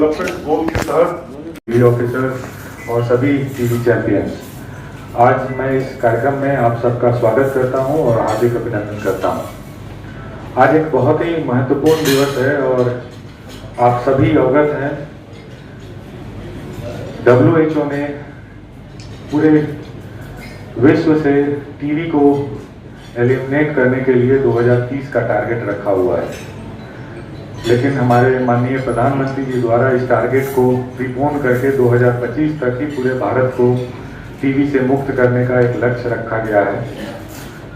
Development goal के तहत TV officer और सभी टीवी चैंपियंस, आज मैं इस कार्यक्रम में आप सबका स्वागत करता हूं और हार्दिक अभिनंदन करता हूं। आज एक बहुत ही महत्वपूर्ण दिवस है और आप सभी अवगत हैं, WHO ने पूरे विश्व से टीवी को एलिमिनेट करने के लिए 2030 का टारगेट रखा हुआ है, लेकिन हमारे माननीय प्रधानमंत्री जी द्वारा इस टारगेट को प्रीपोन करके 2025 तक ही पूरे भारत को टीवी से मुक्त करने का एक लक्ष्य रखा गया है,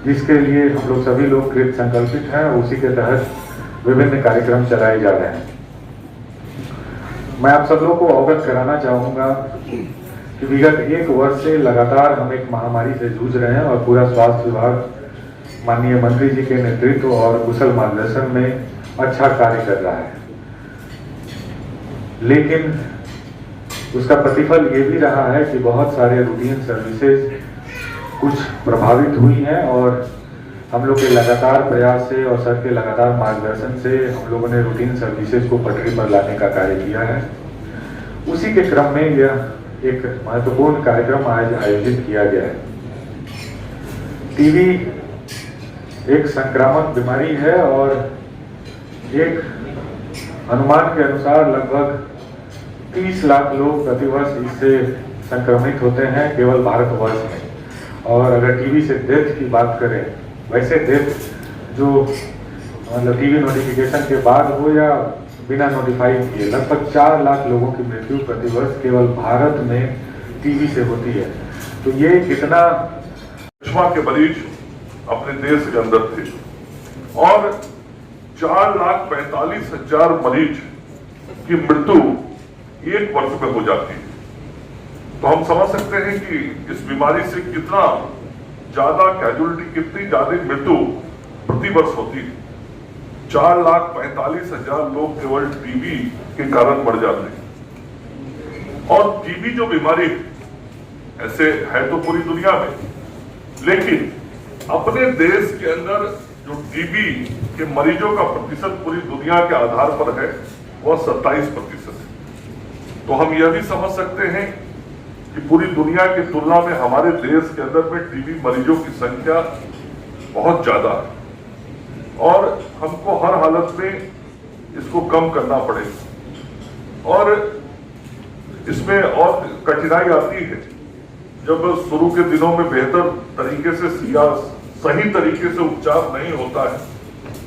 जिसके लिए हम लोग सभी लोग कृत संकल्पित हैं। उसी के तहत विभिन्न कार्यक्रम चलाए जा रहे हैं। मैं आप सब लोग को अवगत कराना चाहूँगा कि विगत एक वर्ष से लगातार हम एक महामारी से जूझ रहे हैं और पूरा स्वास्थ्य विभाग माननीय मंत्री जी के नेतृत्व और कुशल मार्गदर्शन में अच्छा कार्य कर रहा है, लेकिन उसका प्रतिफल ये भी रहा है कि बहुत सारे रूटीन सर्विसेज कुछ प्रभावित हुई हैं और हम लोग के लगातार प्रयास से और सर के लगातार मार्गदर्शन से हम लोगों ने रूटीन सर्विसेज को पटरी पर लाने का कार्य किया है। उसी के क्रम में यह एक महत्वपूर्ण कार्यक्रम आज आयोजित किया गया है। टीवी एक संक्रामक बीमारी है और एक अनुमान के अनुसार लगभग 30 लाख लोग प्रतिवर्ष इससे संक्रमित होते हैं केवल भारतवर्ष में। और अगर टीवी से डेथ की बात करें, वैसे डेथ जो मतलब टीवी नोटिफिकेशन के बाद हो या बिना नोटिफाई किए, लगभग 4 लाख लोगों की मृत्यु प्रतिवर्ष केवल भारत में टीवी से होती है। तो ये कितना चश्मा के मरीज अपने देश के अंदर थे और 4,45,000 मरीज की मृत्यु एक वर्ष में हो जाती है। तो हम समझ सकते हैं कि इस बीमारी से कितना ज्यादा कैजुअलिटी, कितनी ज्यादा मृत्यु प्रति वर्ष होती है। 4,45,000 लोग केवल टीबी के कारण मर जाते हैं। और टीबी जो बीमारी ऐसे है तो पूरी दुनिया में, लेकिन अपने देश के अंदर जो टीबी के मरीजों का प्रतिशत पूरी दुनिया के आधार पर है वह 27% है। तो हम यह भी समझ सकते हैं कि पूरी दुनिया की तुलना में हमारे देश के अंदर में टीबी मरीजों की संख्या बहुत ज्यादा है और हमको हर हालत में इसको कम करना पड़ेगा। और इसमें और कठिनाई आती है जब शुरू के दिनों में बेहतर तरीके से या सही तरीके से उपचार नहीं होता है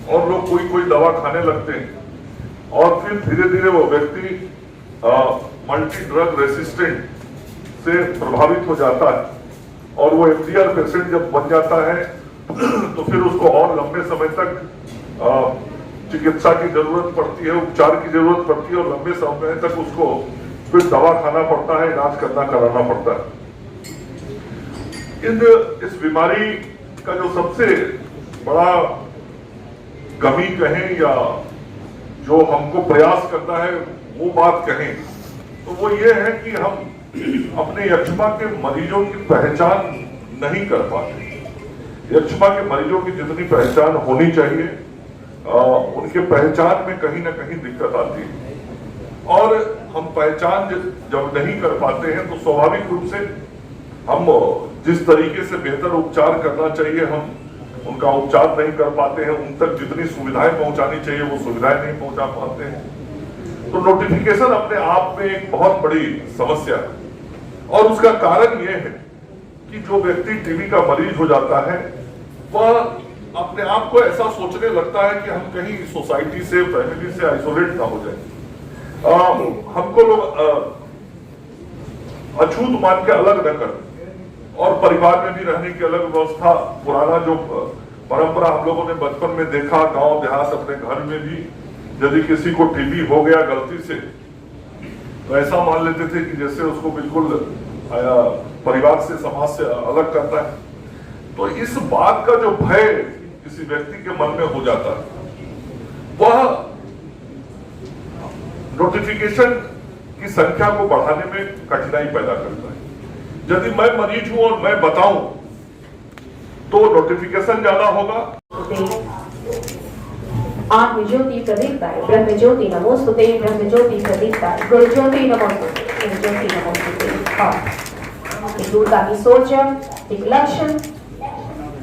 और लोग कोई दवा खाने लगते हैं और फिर धीरे धीरे वो व्यक्ति मल्टी ड्रग रेसिस्टेंट से प्रभावित हो जाता है और वो एफडीआर पेशेंट जब बन जाता है तो फिर उसको और लंबे समय तक चिकित्सा की जरूरत पड़ती है, उपचार की जरूरत पड़ती है और लंबे समय तक उसको फिर दवा खाना पड़ता है, इलाज कराना पड़ता है। इस बीमारी का जो सबसे बड़ा कमी कहें या जो हमको प्रयास करना है वो बात कहें तो वो ये है कि हम अपने यक्ष्मा के मरीजों की पहचान नहीं कर पाते। यक्ष्मा के मरीजों की जितनी पहचान होनी चाहिए उनके पहचान में कहीं ना कहीं दिक्कत आती है और हम पहचान जब नहीं कर पाते हैं तो स्वाभाविक रूप से हम जिस तरीके से बेहतर उपचार करना चाहिए हम उनका उपचार नहीं कर पाते हैं। उन तक जितनी सुविधाएं पहुंचानी चाहिए वो सुविधाएं नहीं पहुंचा पाते हैं। तो नोटिफिकेशन अपने आप में एक बहुत बड़ी समस्या है और उसका कारण यह है कि जो व्यक्ति टीबी का मरीज हो जाता है वह अपने आप को ऐसा सोचने लगता है कि हम कहीं सोसाइटी से, फैमिली से आइसोलेट ना हो जाए, हमको लोग अछूत मान के अलग न कर और परिवार में भी रहने की अलग व्यवस्था। पुराना जो परंपरा हम लोगों ने बचपन में देखा गांव देहात अपने घर में भी, यदि किसी को टीबी हो गया गलती से तो ऐसा मान लेते थे कि जैसे उसको बिल्कुल परिवार से, समाज से अलग करता है। तो इस बात का जो भय किसी व्यक्ति के मन में हो जाता है वह नोटिफिकेशन की संख्या को बढ़ाने में कठिनाई पैदा करता है। यदि मैं मरीज हूं और मैं बताऊं तो नोटिफिकेशन ज्यादा होगा। आत्म ज्योति प्रदीप्ताय ब्रह्म ज्योति नमोस्तुते ब्रह्म ज्योति प्रदीप्ताय गुरु ज्योति नमोस्तुते गुरु ज्योति नमोस्तुते। और एक दूरगामी सोच, एक लक्ष्य,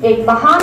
एक महान